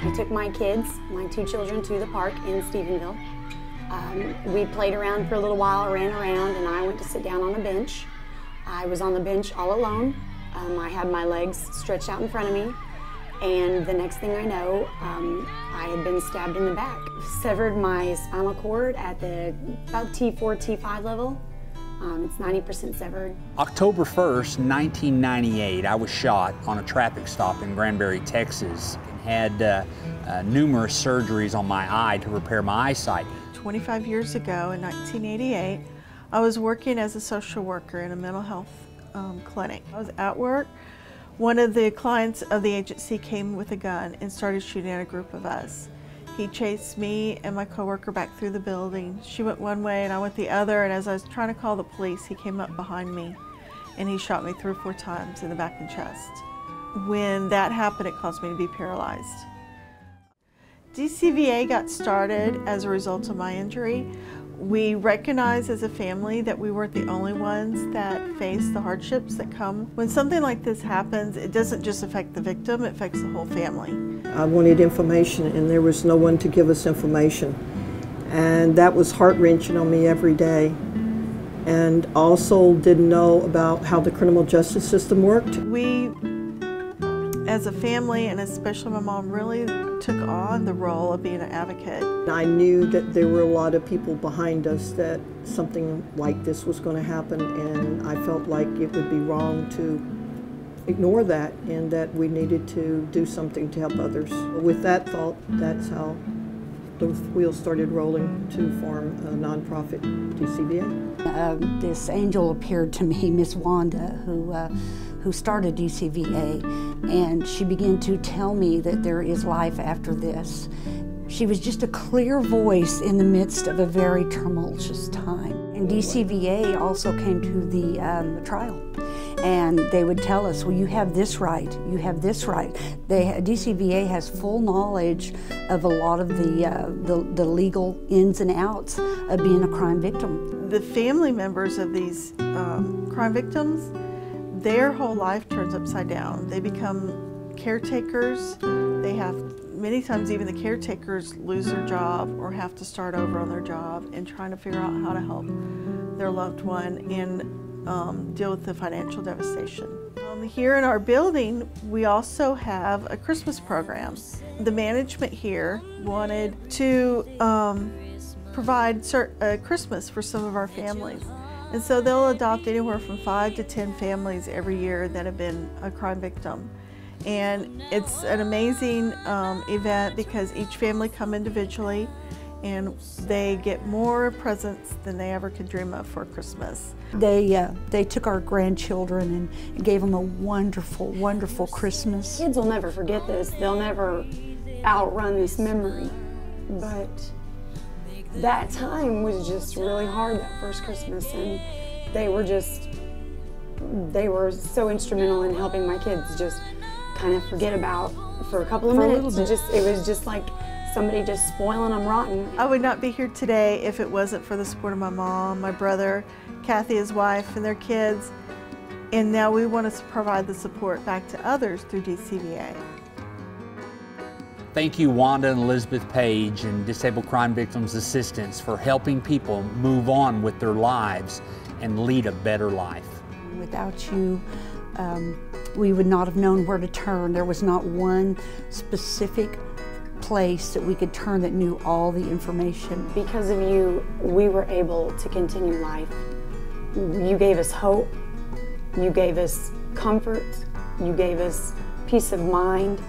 I took my kids, my 2 children, to the park in Stephenville. We played around for a little while, ran around, and I went to sit down on a bench. I was on the bench all alone. I had my legs stretched out in front of me, and the next thing I know, I had been stabbed in the back. Severed my spinal cord at the about T4, T5 level. It's 90% severed. October 1st, 1998, I was shot on a traffic stop in Granbury, Texas, and had numerous surgeries on my eye to repair my eyesight. 25 years ago, in 1988, I was working as a social worker in a mental health clinic. I was at work. One of the clients of the agency came with a gun and started shooting at a group of us. He chased me and my coworker back through the building. She went one way and I went the other, and as I was trying to call the police, he came up behind me and he shot me 3 or 4 times in the back and chest. When that happened, it caused me to be paralyzed. Dcva got started as a result of my injury. We recognized as a family that we weren't the only ones that face the hardships that come. When something like this happens, it doesn't just affect the victim, it affects the whole family. I wanted information and there was no one to give us information. And that was heart-wrenching on me every day. And also didn't know about how the criminal justice system worked. We, as a family, and especially my mom, really took on the role of being an advocate. I knew that there were a lot of people behind us that something like this was going to happen, and I felt like it would be wrong to ignore that and that we needed to do something to help others. With that thought, that's how the wheels started rolling to form a nonprofit, Dcva. This angel appeared to me, Miss Wanda, who started Dcva, and she began to tell me that there is life after this. She was just a clear voice in the midst of a very tumultuous time. And Dcva also came to the trial. And they would tell us, well, you have this right, you have this right. Dcva has full knowledge of a lot of the legal ins and outs of being a crime victim. The family members of these crime victims, their whole life turns upside down. They become caretakers. They have, many times even the caretakers lose their job or have to start over on their job and trying to figure out how to help their loved one and deal with the financial devastation. Here in our building, we also have a Christmas program. The management here wanted to provide Christmas for some of our families. And so they'll adopt anywhere from 5 to 10 families every year that have been a crime victim. And it's an amazing event because each family come individually and they get more presents than they ever could dream of for Christmas. They took our grandchildren and gave them a wonderful, wonderful Christmas. Kids will never forget this. They'll never outrun this memory. But that time was just really hard, that first Christmas, and they were so instrumental in helping my kids just kind of forget about for a couple of minutes. It was just like somebody just spoiling them rotten. I would not be here today if it wasn't for the support of my mom, my brother, Kathy, his wife, and their kids. And now we want to provide the support back to others through Dcva. Thank you, Wanda and Elizabeth Page and Disabled Crime Victims Assistance, for helping people move on with their lives and lead a better life. Without you, we would not have known where to turn. There was not one specific place that we could turn that knew all the information. Because of you, we were able to continue life. You gave us hope, you gave us comfort, you gave us peace of mind.